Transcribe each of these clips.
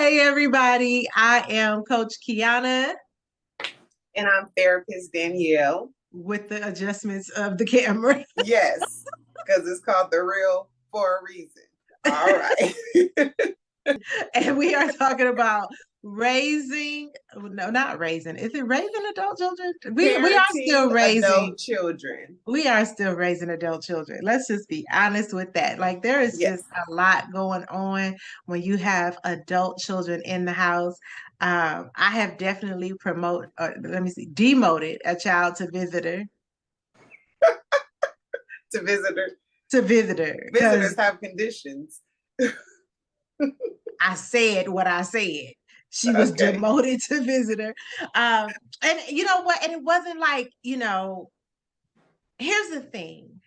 Hey everybody, I am Coach Kiana And I'm therapist Danielle. with the adjustments of the camera. Yes, because it's called The Real for a reason. All right. And we are talking about raising, no, not raising. Is it raising adult children? We are Parenting still raising, adult children. we are still raising adult children. Let's just be honest with that. Like there is Yes. just a lot going on when you have adult children in the house. I have definitely demoted a child to visitor. To visitor. To visitor Visitors because have conditions. I said what I said. She was Okay. demoted to visitor. And you know what? And it wasn't like, here's the thing.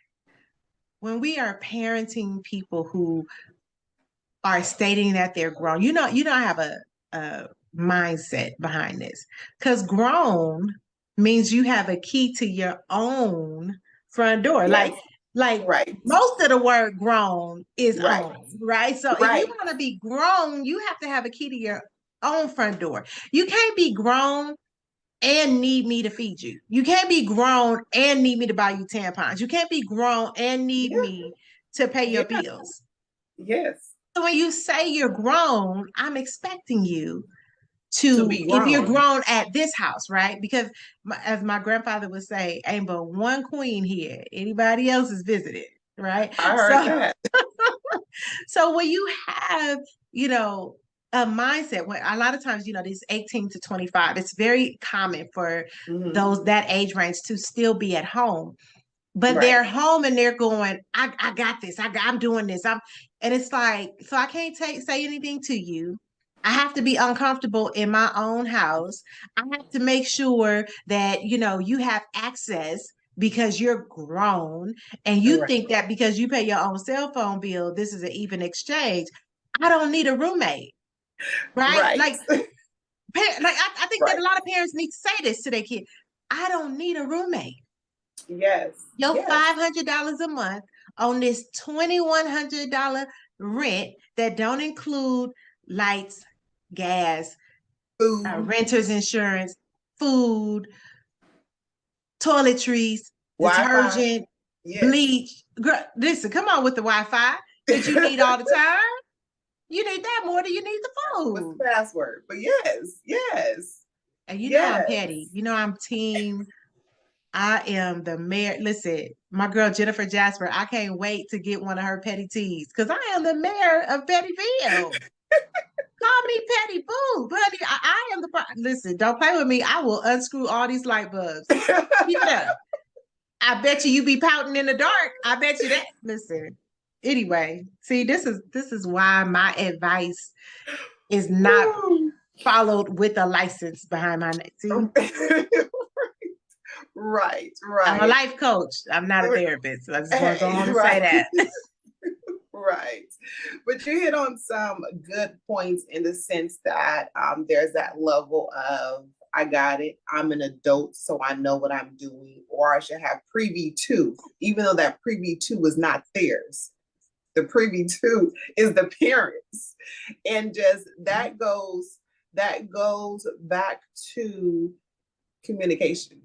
When we are parenting people who are stating that they're grown, I have a mindset behind this. Because grown means you have a key to your own front door. Yes. Like Right. most of the word grown is Right. own, right? So if you Right. want to be grown, you have to have a key to your own front door. You can't be grown and need me to feed you. You can't be grown and need me to buy you tampons. You can't be grown and need Yeah. me to pay your Yeah. bills. Yes. So when you say you're grown, I'm expecting you To to, be if you're grown. grown at this house, right? Because as my grandfather would say, ain't but one queen here. Anybody else is visited, right? I heard So, that. so when you have, you know, a mindset when a lot of times, these 18 to 25, it's very common for Mm-hmm. those that age range to still be at home. But Right. they're home and they're going, I got this. I'm doing this. And it's like, so I can't say anything to you. I have to be uncomfortable in my own house. I have to make sure that, you have access because you're grown and you Right. think that because you pay your own cell phone bill, this is an even exchange. I don't need a roommate, right? Right. I think that a Right. lot of parents need to say this to their kid. I don't need a roommate. Yes. Your Yes. $500 a month on this $2,100 rent that don't include lights, gas, Food. renter's insurance, food, toiletries, Wi-Fi. detergent, Yes. bleach. Girl, listen, come on with the Wi-Fi that you need all the time. You need that more than you need the What's food. the password? But yes, yes, And I'm petty. yes. I'm team. I am the mayor. Listen, my girl Jennifer Jasper, I can't wait to get one of her petty teas because I am the mayor of Pettyville. Call me Petty Boo, honey. I am the. Listen, don't play with me. I will unscrew all these light bulbs. Keep it up. I bet you be pouting in the dark. I bet you that. Listen. Anyway, see, this is why my advice is not followed with a license behind my name. See, Right, I'm a right, life coach. I'm not a therapist. So I just want to go hey, on and say right, that. right. But you hit on some good points in the sense that there's that level of I got it. I'm an adult, so I know what I'm doing, or I should have privy to, even though that privy to is not theirs. The privy to is the parents, and just that goes back to communication.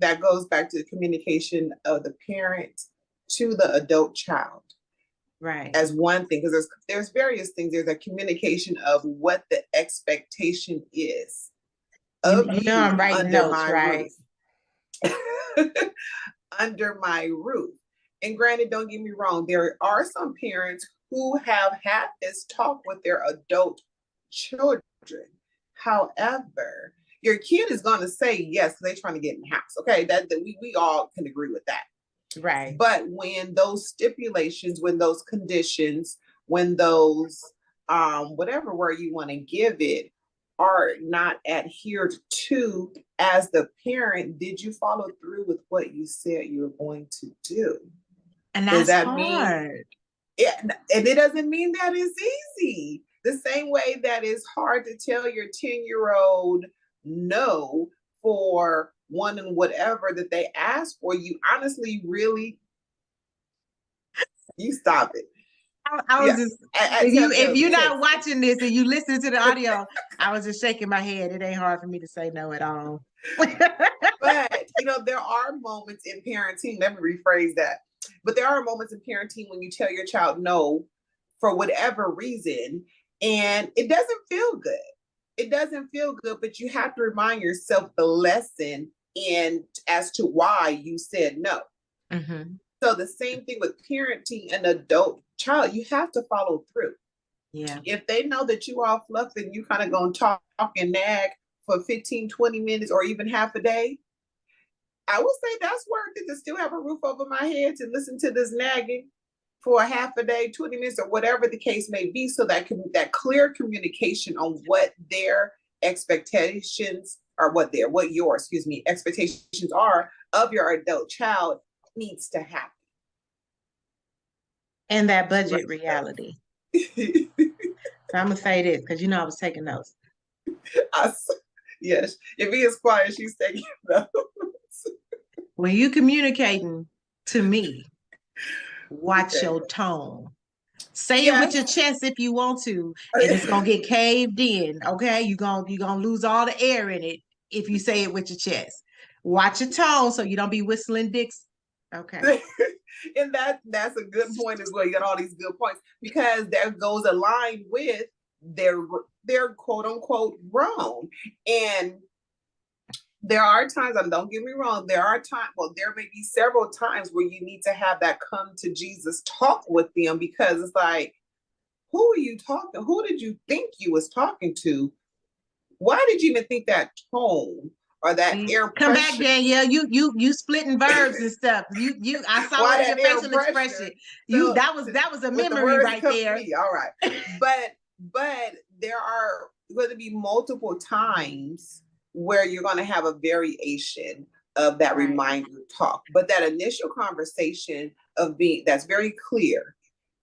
That goes back to the communication of the parent to the adult child Right. as one thing, because there's various things. There's a communication of what the expectation is of I'm you writing under notes, my right? roof. Under my roof. And granted, don't get me wrong, there are some parents who have had this talk with their adult children. However, your kid is going to say yes because they're trying to get in the house. Okay, that we all can agree with that. Right. But when those stipulations, when those conditions, when those whatever word you want to give it are not adhered to as the parent, did you follow through with what you said you were going to do? And Does that's that mean hard. and it doesn't mean that it's easy. The same way that it's hard to tell your 10-year-old no for one and whatever that they ask for, you honestly really you stop it. I was Yeah. just Telltale if you're not text. watching this and you listen to the audio, I was just shaking my head. It ain't hard for me to say no at all. But there are moments in parenting. Let me rephrase that. But there are moments in parenting when you tell your child no for whatever reason, and it doesn't feel good. It doesn't feel good, but you have to remind yourself the lesson and as to why you said no. Mm-hmm. So the same thing with parenting an adult child, you have to follow through. Yeah. If they know that you all fluff and you kind of gonna talk and nag for 15, 20 minutes or even half a day, I would say that's worth it to still have a roof over my head to listen to this nagging for a half a day, 20 minutes, or whatever the case may be, so that clear communication on what their expectations are, what your expectations are of your adult child needs to happen. And that budget reality. So I'm gonna say this because I was taking notes. Yes, if he is quiet, she's taking notes. When you communicating to me, watch your tone. Say it with your chest if you want to, and it's gonna get caved in. Okay, you're gonna lose all the air in it if you say it with your chest. Watch your tone so you don't be whistling dicks. Okay. And that's a good point as well. You got all these good points because that goes aligned with their quote unquote grown. And there are times, and don't get me wrong, there may be several times where you need to have that come to Jesus talk with them, because it's like, who are you talking? Who did you think you was talking to? Why did you even think that tone or that air pressure? Come back, Danielle. You splitting verbs and stuff. I saw it in your facial expression. That was a memory right there. All right. But there are going to be multiple times where you're going to have a variation of that reminder talk. But that initial conversation that's very clear.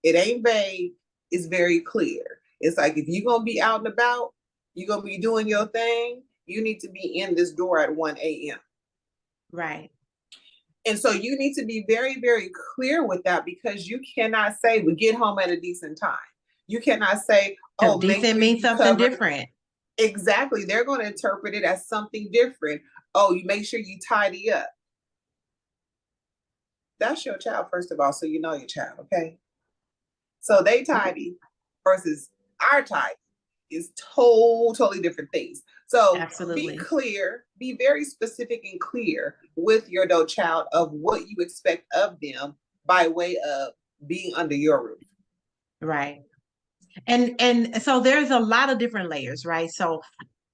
It ain't vague. It's very clear. It's like, if you're going to be out and about, you're going to be doing your thing, you need to be in this door at 1 a.m. Right. And so you need to be very, very clear with that, because you cannot say, we get home at a decent time. You cannot say, oh, decent means something different. Exactly. They're going to interpret it as something different. Oh, you make sure you tidy up. That's your child, first of all, so you know your child, okay? So they tidy versus our tidy is totally different things. So Absolutely. Be clear, be very specific and clear with your adult child of what you expect of them by way of being under your roof. Right. And so there's a lot of different layers, right? So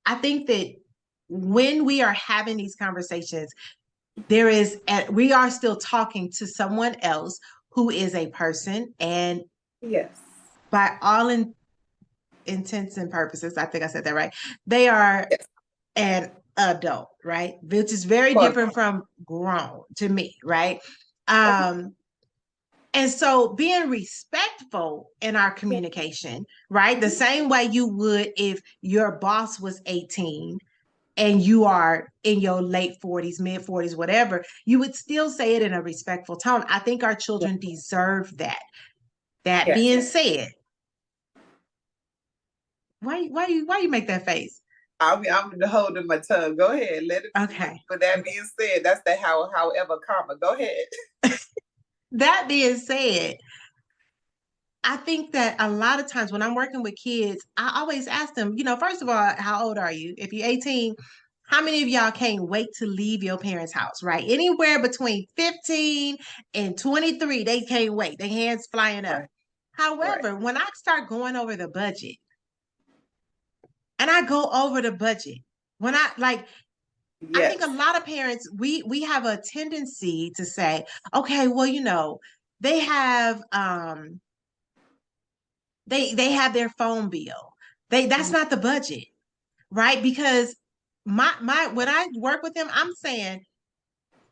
I think that when we are having these conversations, we are still talking to someone else who is a person, and yes, by all intents and purposes, I think I said that right, they are an adult, right? Which is very different from grown to me, right? And so being respectful in our communication, right? The same way you would if your boss was 18 and you are in your late 40s, mid 40s, whatever, you would still say it in a respectful tone. I think our children deserve that. That being said, why you make that face? I'm holding my tongue. Go ahead. Let it. Okay. But that being said, that's the however comma. Go ahead. That being said, I think that a lot of times when I'm working with kids, I always ask them, first of all, how old are you? If you're 18, how many of y'all can't wait to leave your parents' house, right? Anywhere between 15 and 23, they can't wait. Their hands flying up. Right. However, when I start going over the budget, and I go over the budget, when I think a lot of parents, we have a tendency to say, okay, well, they have they have their phone bill. That's not the budget, right? Because my when I work with them, I'm saying,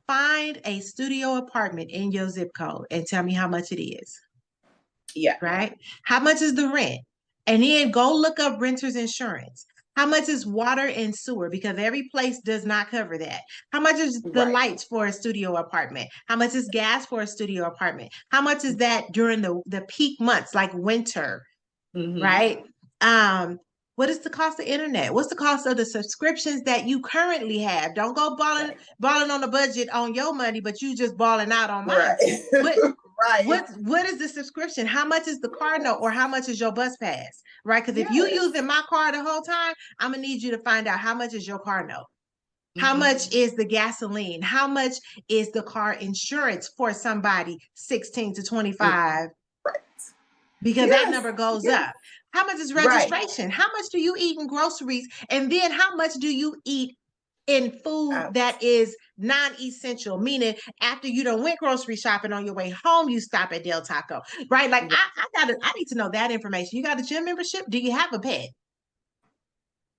find a studio apartment in your zip code and tell me how much it is. Yeah. Right? How much is the rent? And then go look up renter's insurance. How much is water and sewer? Because every place does not cover that. How much is the Right. lights for a studio apartment? How much is gas for a studio apartment? How much is that during the peak months like winter, Mm-hmm. right? What is the cost of internet? What's the cost of the subscriptions that you currently have? Don't go Right. balling on the budget on your money, but you just balling out on mine. Right. What Right. what is the subscription? How much is the car note or how much is your bus pass? Right? Because if you Yes. using my car the whole time, I'm gonna need you to find out how much is your car note. How Mm-hmm. much is the gasoline? How much is the car insurance for somebody 16 to 25? Right. Because that Yes. number goes Yes. up. How much is Right. registration? How much do you eat in groceries? And then how much do you eat in food Out. that is non-essential? Meaning after you done went grocery shopping on your way home, you stop at Del Taco, right? Like I need to know that information. You got a gym membership? Do you have a pet?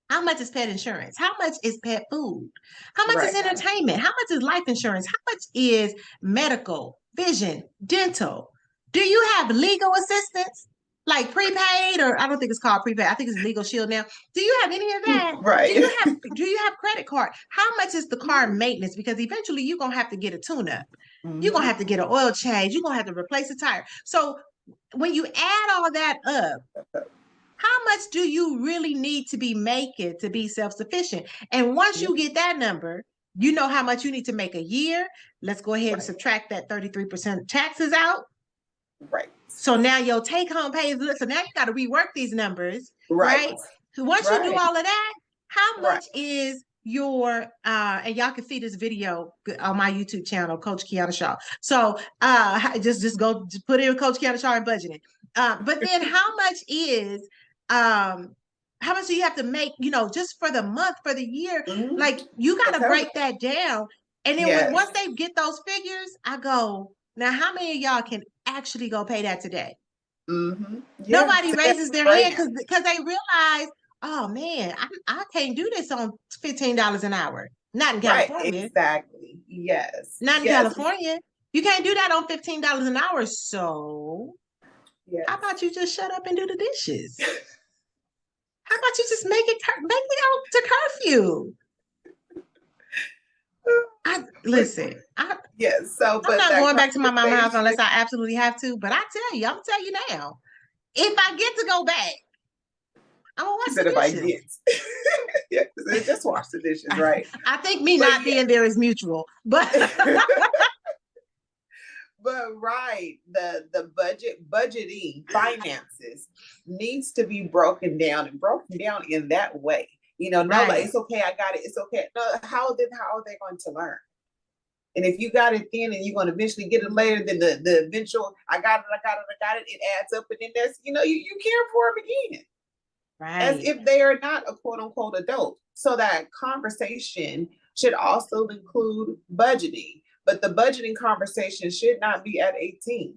How much is pet insurance? How much is pet food? How much is Right. entertainment? How much is life insurance? How much is medical, vision, dental? Do you have legal assistance? Like prepaid, or I don't think it's called prepaid. I think it's Legal Shield now. Do you have any of that? Right. Do you have credit card? How much is the car maintenance? Because eventually you're gonna have to get a tune-up. You're gonna Mm-hmm. have to get an oil change. You're gonna have to replace a tire. So when you add all that up, how much do you really need to be making to be self-sufficient? And once Yeah. you get that number, you know how much you need to make a year. Let's go ahead and Right. subtract that 33% taxes out. Right. So now your take home pay is, so now you got to rework these numbers, Right. right? So once you do Right. all of that, how Right. much is your and y'all can see this video on my YouTube channel, Coach Kiana Shaw. So just go put in Coach Kiana Shaw and budgeting. But then um how much do you have to make, just for the month, for the year? Mm-hmm. Like you To got to cover. break that down. And then once Yes. they get those figures, I go, now how many of y'all can actually go pay that today? Mm-hmm. Yeah. Nobody raises their Right hand now. because they realize, oh man, I can't do this on $15 an hour. Not in Right. California. Exactly. Yes. Not in Yes. California. You can't do that on $15 an hour. So Yes. how about you just shut up and do the dishes? How about you just make it out to curfew? Listen, Yes. So, I'm but not that going back to my mama house conversation. unless I absolutely have to. But I'm gonna tell you now, if I get to go back, I'm gonna She wash said if the I dishes. get, yeah, just wash the dishes, right? I think me But not being there is mutual, but but right, the budgeting finances needs to be broken down and broken down in that way. No, like right, it's okay, I got it, it's okay. No, how are they going to learn? And if you got it then and you're going to eventually get it later, then the eventual I got it, it adds up, and then that's you care for them again, as right. if they are not a quote unquote adult. So that conversation should also include budgeting, but the budgeting conversation should not be at 18.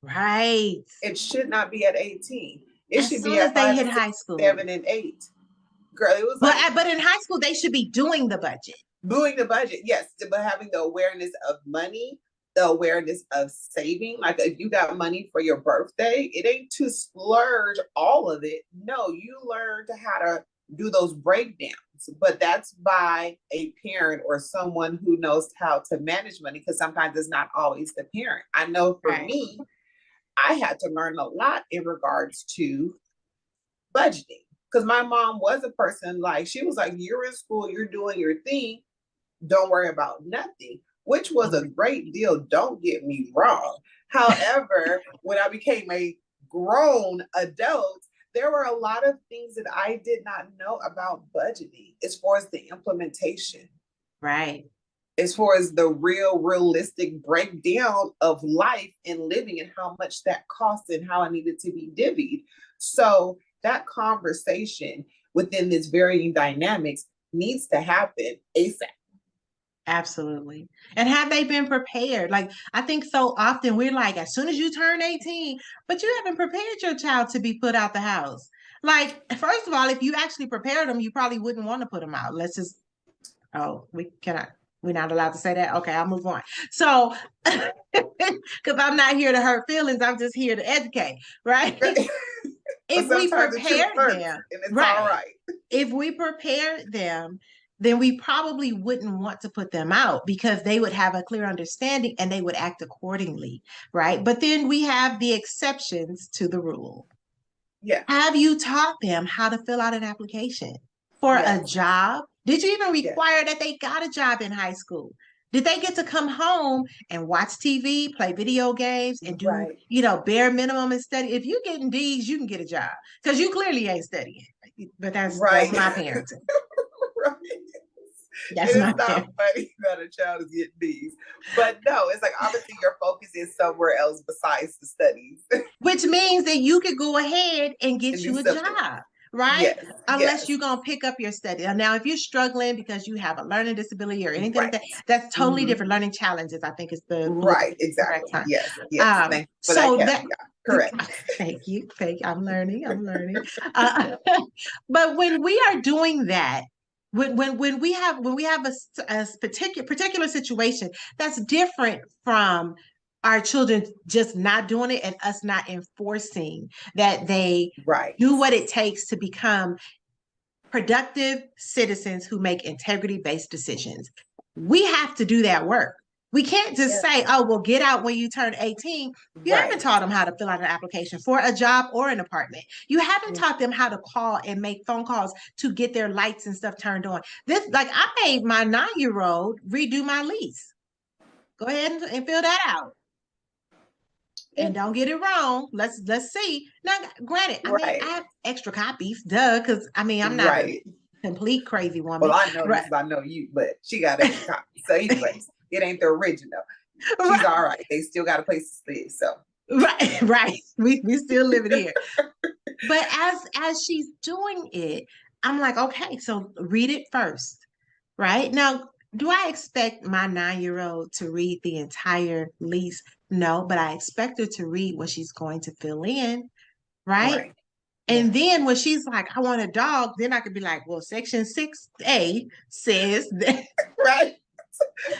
Right. It should not be at 18. It As should be soon as at they 5, hit 6, high school. 7, and 8. Girl, it was But like but in high school they should be doing the budget. doing the budget, yes, but having the awareness of money, the awareness of saving. Like if you got money for your birthday, it ain't to splurge all of it. No, you learn to how to do those breakdowns, but that's by a parent or someone who knows how to manage money, because sometimes it's not always the parent. I know for Right. me, I had to learn a lot in regards to budgeting, because my mom was a person, like she was like, you're in school, you're doing your thing, don't worry about nothing, which was a great deal. Don't get me wrong. However, when I became a grown adult, there were a lot of things that I did not know about budgeting as far as the implementation, Right. as far as the realistic breakdown of life and living and how much that cost and how I needed to be divvied. So that conversation within this varying dynamics needs to happen ASAP. Absolutely. And have they been prepared? Like, I think so often we're like, as soon as you turn 18, but you haven't prepared your child to be put out the house. Like, first of all, if you actually prepared them, you probably wouldn't want to put them out. Let's just, oh, we're not allowed to say that. Okay, I'll move on. So, because I'm not here to hurt feelings, I'm just here to educate, right? But If we sometimes the truth prepared hurts them, and it's all right? right. if we prepared them, then we probably wouldn't want to put them out because they would have a clear understanding and they would act accordingly, right? But then we have the exceptions to the rule. Yeah. Have you taught them how to fill out an application for a job? Did you even require that they got a job in high school? Did they get to come home and watch TV, play video games, and do, bare minimum and study? If you're getting D's, you can get a job because you clearly ain't studying. But that's my parenting. Right. That's not funny that a child is getting D's. But no, it's like obviously your focus is somewhere else besides the studies. Which means that you could go ahead and get you a job. Right? Yes, unless you're going to pick up your study. Now, if you're struggling because you have a learning disability or anything like that, that's totally different. Learning challenges, I think, is the exactly. Time. Yes. Thank you for that correct. Thank you. I'm learning. But when we are doing that, when we have a particular situation that's different from our children just not doing it and us not enforcing that they do what it takes to become productive citizens who make integrity-based decisions. We have to do that work. We can't just say, oh, well, get out when you turn 18. You haven't taught them how to fill out an application for a job or an apartment. You haven't taught them how to call and make phone calls to get their lights and stuff turned on. I made my 9-year-old redo my lease. Go ahead and fill that out. And don't get it wrong. Let's see. Now, granted, I have extra copies, because I'm not a complete crazy woman. Well, I know this, I know you, but she got extra copies. So anyways, it ain't the original. She's all right. They still got a place to stay. So right. We still living here. But as she's doing it, I'm like, okay, so read it first, right? Now, do I expect my 9-year-old to read the entire lease? No, but I expect her to read what she's going to fill in, right? And then when she's like, I want a dog, then I could be like, well, Section 6A says that. Right.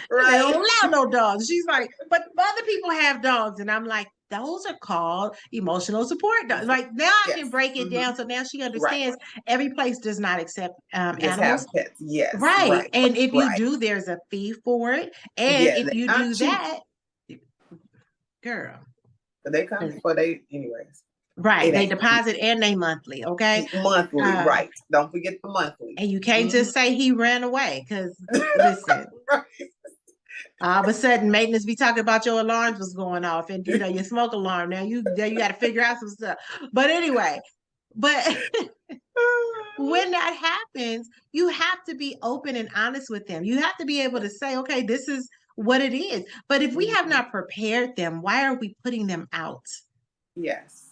They don't allow no dogs. She's like, but other people have dogs. And I'm like, those are called emotional support dogs. Like now I can break it down. So now she understands every place does not accept animals. Have pets. Yes. Right. And if you do, there's a fee for it. And if you do that, girl. But they come for anyways. Right. They deposit and they monthly. Okay. Monthly. Right. Don't forget the monthly. And you can't just say he ran away because listen. All of a sudden, maintenance be talking about your alarms was going off and your smoke alarm. Now you got to figure out some stuff. But anyway, when that happens, you have to be open and honest with them. You have to be able to say, okay, this is what it is. But if we have not prepared them, why are we putting them out? Yes.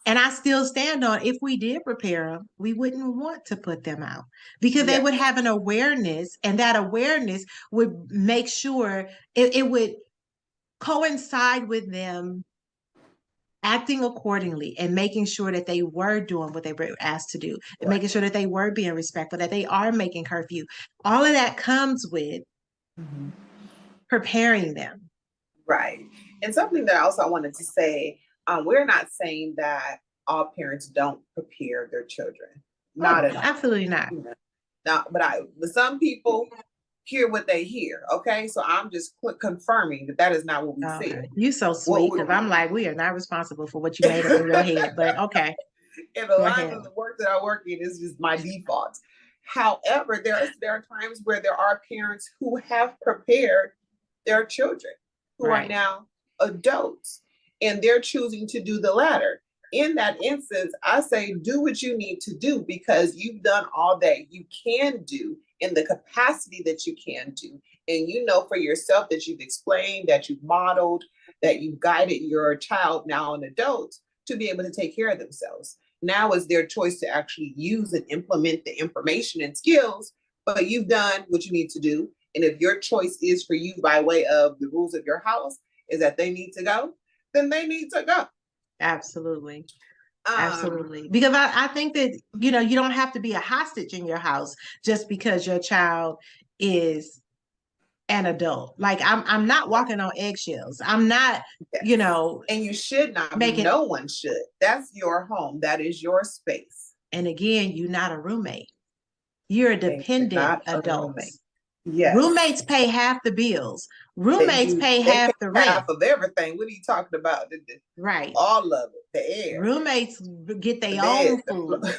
And I still stand on, if we did prepare them, we wouldn't want to put them out because they would have an awareness, and that awareness would make sure it would coincide with them acting accordingly and making sure that they were doing what they were asked to do, and making sure that they were being respectful, that they are making curfew. All of that comes with preparing them. Right. And something that I wanted to say, we're not saying that all parents don't prepare their children. Not at all. Absolutely not. Now, but some people hear what they hear. Okay, so I'm just confirming that is not what we said. You so sweet, because I'm like, we are not responsible for what you made up in your head. But okay. And a lot of the work that I work in is just my default. However, there are times where there are parents who have prepared their children who are now adults, and they're choosing to do the latter. In that instance, I say, do what you need to do because you've done all that you can do in the capacity that you can do. And you know for yourself that you've explained, that you've modeled, that you've guided your child, now an adult, to be able to take care of themselves. Now is their choice to actually use and implement the information and skills, but you've done what you need to do. And if your choice is for you by way of the rules of your house is that they need to go, then they need to go. Absolutely. Absolutely. Because I think that, you don't have to be a hostage in your house just because your child is an adult. Like I'm not walking on eggshells. I'm not, And you should not. No one should. That's your home. That is your space. And again, you're not a roommate. You're a They dependent cannot a adult. roommate. Yes, Roommates pay half the bills. they Roommates do. pay They half pay the half rent. of everything. What are you talking about? Right. All of it. The air, Roommates get the their bed, own the floor, food.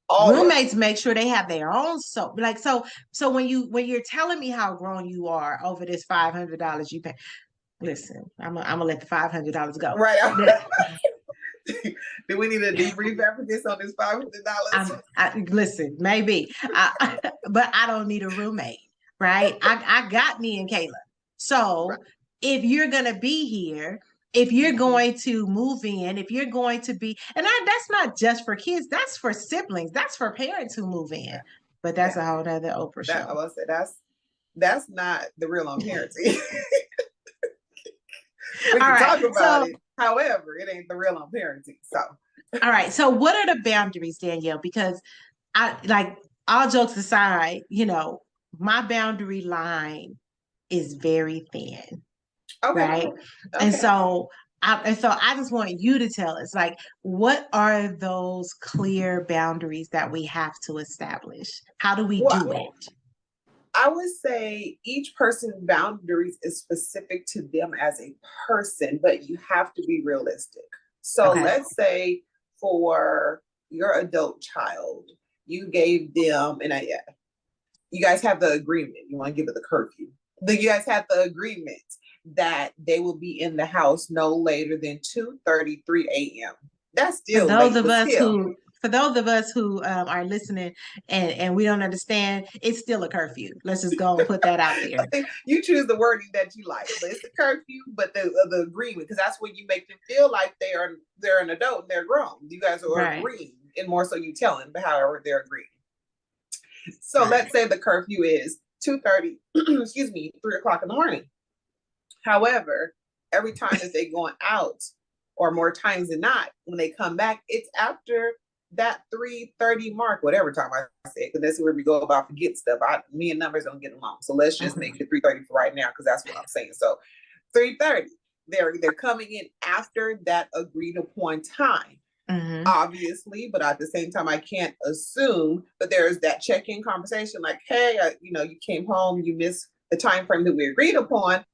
all of Roommates make sure they have their own soap. Like so when you're telling me how grown you are over this $500 you pay, listen, I'm gonna let the $500 it. go. Right. Do we need a debrief after this on this $500? Listen, maybe, but I don't need a roommate, right? I got me and Kayla. Right. So if you're gonna be here, if you're going to move in, if you're going to be, and that's not just for kids, that's for siblings, that's for parents who move in. Yeah. But that's Yeah. a whole other Oprah That I show. will say that's not the real on parenting. We All can right. talk about So, it. However, it ain't the real on parenting. So all right. So, what are the boundaries, Danielle? Because I like all jokes aside, my boundary line is very thin, okay. right? And Okay. so I just want you to tell us, like, what are those clear boundaries that we have to establish? How do we Well, do it? I would say each person's boundaries is specific to them as a person, but you have to be realistic. So Okay. let's say for your adult child, you gave them, and you guys have the agreement. You want to give it the curfew. You guys have the agreement that they will be in the house no later than 2:33 a.m. That's For still those late, of but us still. who for those of us who are listening and we don't understand, it's still a curfew. Let's just go and put that out there. You choose the wording that you like, but it's the curfew, but the agreement, because that's when you make them feel like they're an adult and they're grown. You guys are Right. agreeing, and more so you telling, but however they're agreeing. So Right. let's say the curfew is 2:30, excuse me, 3 o'clock in the morning. However, every time that they're going out, or more times than not, when they come back, it's after that 3:30 mark, whatever time I say, because that's where we go about forget stuff. Me and numbers don't get along. So let's just make it 3:30 for right now, because that's what I'm saying. So 3:30, they're coming in after that agreed upon time. Mm-hmm. Obviously, but at the same time, I can't assume that there's that check-in conversation like, hey, you came home, you missed the time frame that we agreed upon.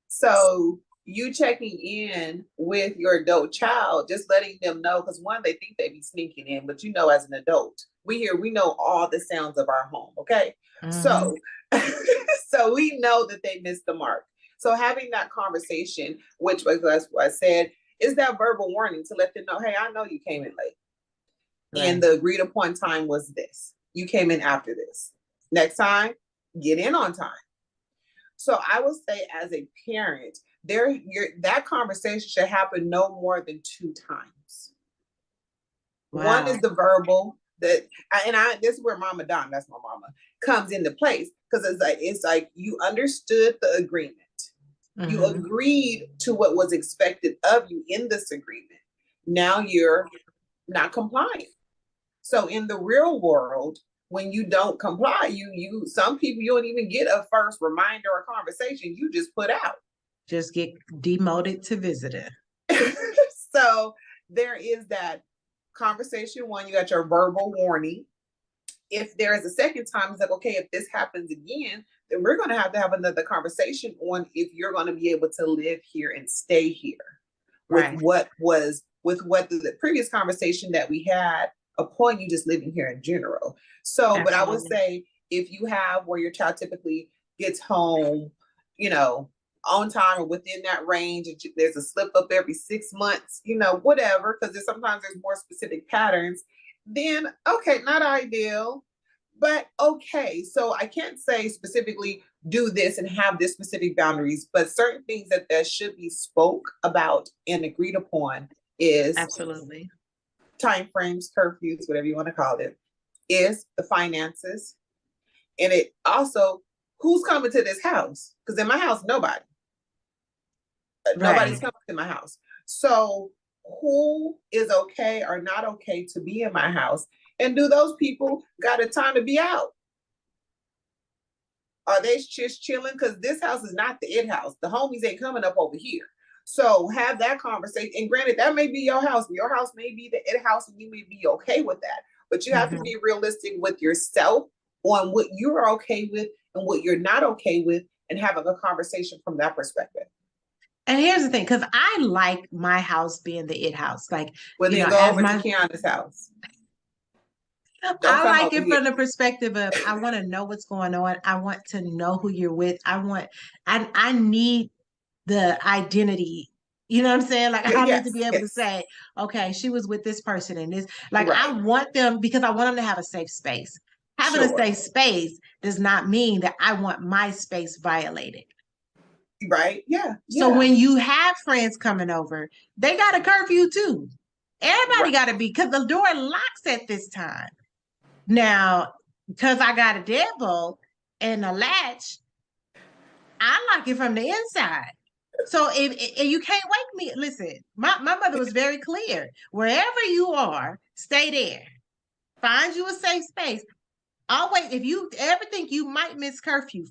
So you checking in with your adult child, just letting them know, because one, they think they be sneaking in, but as an adult, we know all the sounds of our home. Okay. Mm-hmm. So, so we know that they missed the mark. So having that conversation, which was what I said, is that verbal warning to let them know, hey, I know you came in late. Right. And the agreed upon time was this. You came in after this. Next time, get in on time. So I would say, as a parent, that conversation should happen no more than 2 times. Wow. One is the verbal, this is where Mama Don, that's my mama, comes into place, because it's like you understood the agreement. Mm-hmm. You agreed to what was expected of you in this agreement. Now you're not complying. So in the real world, when you don't comply, you some people, you don't even get a first reminder or conversation. You just put out. Just get demoted to visitor. So there is that conversation. One, you got your verbal warning. If there is a second time, it's like, okay, if this happens again, then we're going to have another conversation on if you're going to be able to live here and stay here. Right. With the previous conversation that we had upon you just living here in general. So, absolutely. But I would say, if you have where your child typically gets home, on time or within that range, there's a slip up every 6 months, whatever, because sometimes there's more specific patterns, then okay, not ideal, but okay. So I can't say specifically do this and have this specific boundaries, but certain things that should be spoke about and agreed upon is absolutely time frames, curfews, whatever you want to call it, is the finances. And it also, who's coming to this house? Because in my house, nobody. Right. Nobody's coming to my house. So who is okay or not okay to be in my house? And do those people got a time to be out? Are they just chilling? Because this house is not the it house. The homies ain't coming up over here. So have that conversation. And granted, that may be your house. Your house may be the it house, and you may be okay with that. but you have to be realistic with yourself on what you're okay with and what you're not okay with, and having a conversation from that perspective. And here's the thing, because I like my house being the it house. Like, Well, then go as over to Kiana's house. I like it from the perspective of I want to know what's going on. I want to know who you're with. I need the identity. You know what I'm saying? Like, I need to be able to say, okay, she was with this person and this. Like, I want them, because I want them to have a safe space. Having a safe space does not mean that I want my space violated. Right? Yeah. So when you have friends coming over, they got a curfew too. Everybody got to be, because the door locks at this time. Now, because I got a deadbolt and a latch, I lock it from the inside. So if you can't wake me, listen, my mother was very clear. Wherever you are, stay there. Find you a safe space. Always, if you ever think you might miss curfew,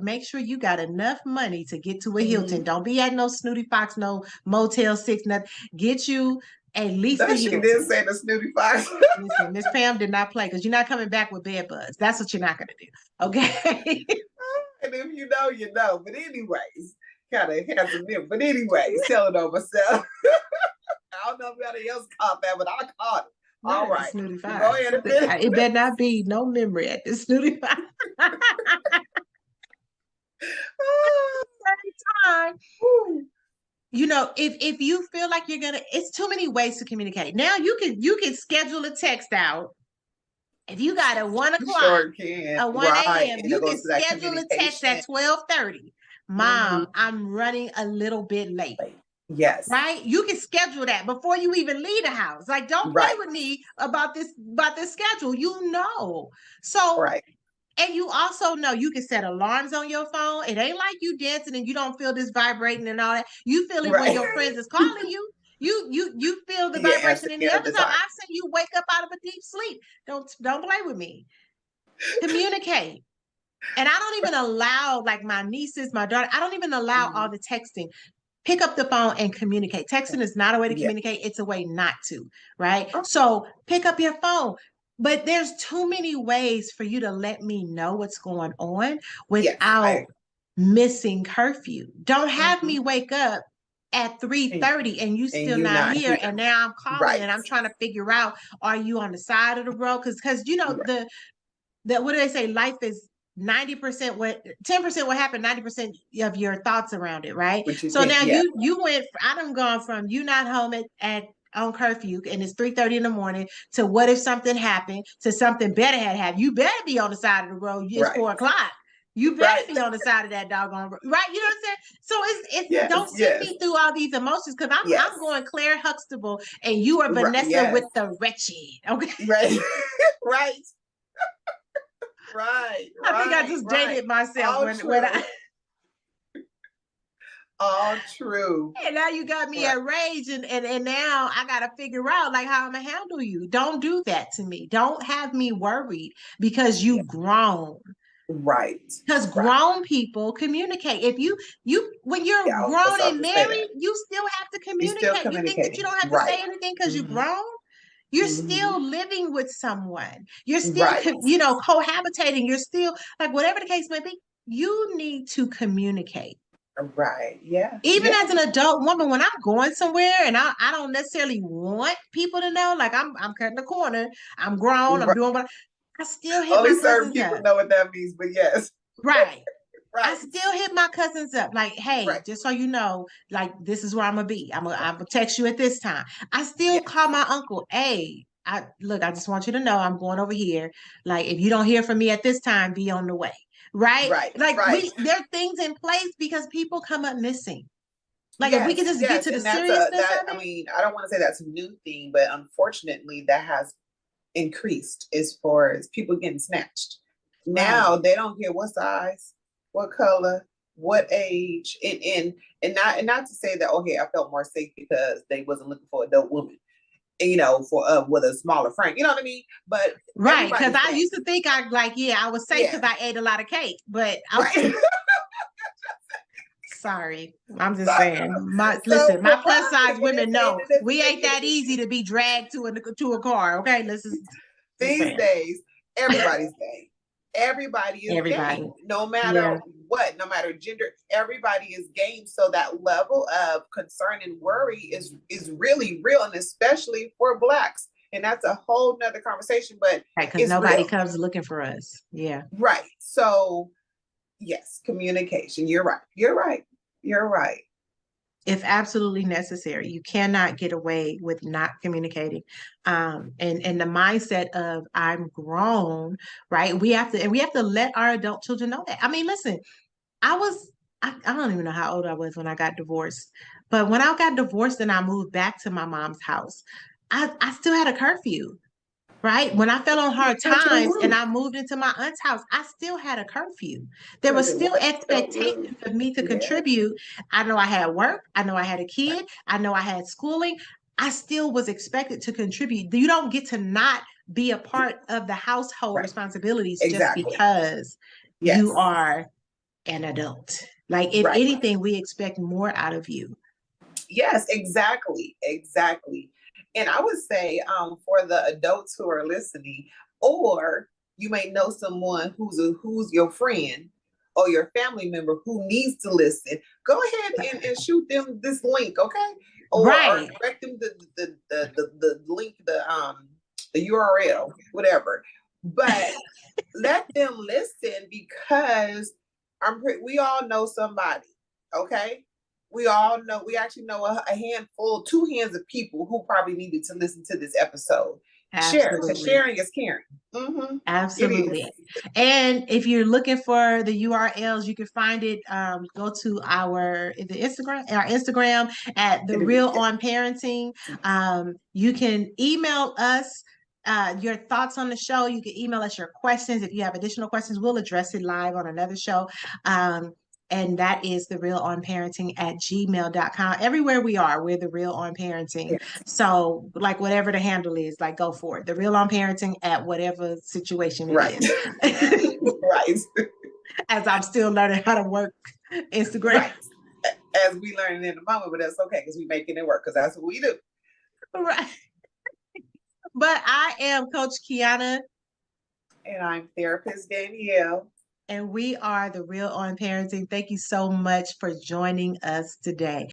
make sure you got enough money to get to a Hilton. Don't be at no Snooty Fox, no Motel 6, nothing. Get you at least a Hilton. She did say the Snooty Fox. Listen, Miss Pam did not play, because you're not coming back with bed bugs. That's what you're not going to do. Okay. And if you know, you know. But anyways, kind of has a nip. But anyways, telling on myself. I don't know if anybody else caught that, but I caught it. All right. Go ahead and finish. It better not be no memory at the Snooty Fox. Time. You know, if you feel like you're gonna, it's too many ways to communicate. Now you can schedule a text out. If you got a 1 o'clock, a 1 a.m., you can schedule a text at 12:30. Mom, I'm running a little bit late. Yes. Right? You can schedule that before you even leave the house. Like, don't play with me about this schedule. You know. So, and you also know you can set alarms on your phone. It ain't like you dancing and you don't feel this vibrating and all that. You feel it when your friends is calling you. You feel the vibration. And the other time I've seen you wake up out of a deep sleep. Don't play with me. Communicate. And I don't even allow, like, my nieces, my daughter, I don't even allow all the texting. Pick up the phone and communicate. Texting is not a way to communicate. It's a way not to, right? So pick up your phone. But there's too many ways for you to let me know what's going on without missing curfew. Don't have me wake up at 3:30 and you still not here. And now I'm calling and I'm trying to figure out, are you on the side of the road? Because you know, the what do they say? Life is 90% what 10% what happened, 90% of your thoughts around it, right? So now you went, I done gone from you not home at on curfew and it's 3:30 in the morning to what if something happened, to something better had happened. You better be on the side of the road. It's 4 o'clock. You better be on the side of that doggone road, right? You know what I'm saying? So it's don't send me through all these emotions, because I'm going Claire Huxtable and you are Vanessa with the wretched. Okay. Right. Right. Right. I think I just dated myself when I. All true. And now you got me at rage, and now I gotta figure out, like, how I'm gonna handle you. Don't do that to me. Don't have me worried because you've grown. Right. Because grown people communicate. If you when you're grown and married, you still have to communicate. You think that you don't have to say anything because you've grown? You're still living with someone. You're still, cohabitating. You're still, like, whatever the case may be, you need to communicate. Right. Yeah. Even as an adult woman, when I'm going somewhere and I don't necessarily want people to know, like, I'm cutting the corner, I'm grown, I'm doing what I still hit only my certain cousins people up. know what that means, but yes. Right. I still hit my cousins up, like, hey, just so you know, like, this is where I'm gonna be. I'm gonna text you at this time. I still call my uncle. Hey, I just want you to know I'm going over here. Like, if you don't hear from me at this time, be on the way. Right? There are things in place because people come up missing. Like, if we could just get to the seriousness of it. I mean, I don't want to say that's a new thing, but unfortunately, that has increased as far as people getting snatched. Now they don't care what size, what color, what age, and not to say that, okay, I felt more safe because they wasn't looking for an adult woman, for with a smaller frame, you know what I mean? But because I used to think I was safe because I ate a lot of cake, but sorry, I'm just saying. My plus size women know we ain't that easy to be dragged to a car. Okay, These days, everybody's game. Everybody is game. No matter what, no matter gender, everybody is game. So that level of concern and worry is really real, and especially for Blacks. And that's a whole nother conversation, but because nobody comes looking for us. Yeah. Right. So yes, communication. You're right. You're right. You're right. If absolutely necessary. You cannot get away with not communicating. And the mindset of I'm grown, right? We have to let our adult children know that. I mean, listen, I don't even know how old I was when I got divorced. But when I got divorced and I moved back to my mom's house, I still had a curfew. Right. When I fell on hard times and I moved into my aunt's house, I still had a curfew. There was still expectations of me to contribute. I know I had work. I know I had a kid. I know I had schooling. I still was expected to contribute. You don't get to not be a part of the household responsibilities just because you are an adult. Like, if anything, we expect more out of you. Yes, exactly. Exactly. And I would say for the adults who are listening, or you may know someone who's your friend or your family member who needs to listen, go ahead and shoot them this link, okay? Or direct them the link, the URL, whatever. But let them listen, because we all know somebody, okay? We actually know a handful, two hands of people who probably needed to listen to this episode. Sharing is caring. Mm-hmm. Absolutely. And if you're looking for the URLs, you can find it. Go to our Instagram at The Real On Parenting. You can email us your thoughts on the show. You can email us your questions. If you have additional questions, we'll address it live on another show. And that is therealonparenting@gmail.com. Everywhere we are, we're The Real On Parenting. Yes. So, like, whatever the handle is, like, go for it. The Real On Parenting at whatever situation it is. Right. As I'm still learning how to work Instagram. Right. As we learn in the moment, but that's okay, because we're making it work, because that's what we do. Right. But I am Coach Kiana. And I'm therapist Danielle. And we are The Real On Parenting. Thank you so much for joining us today.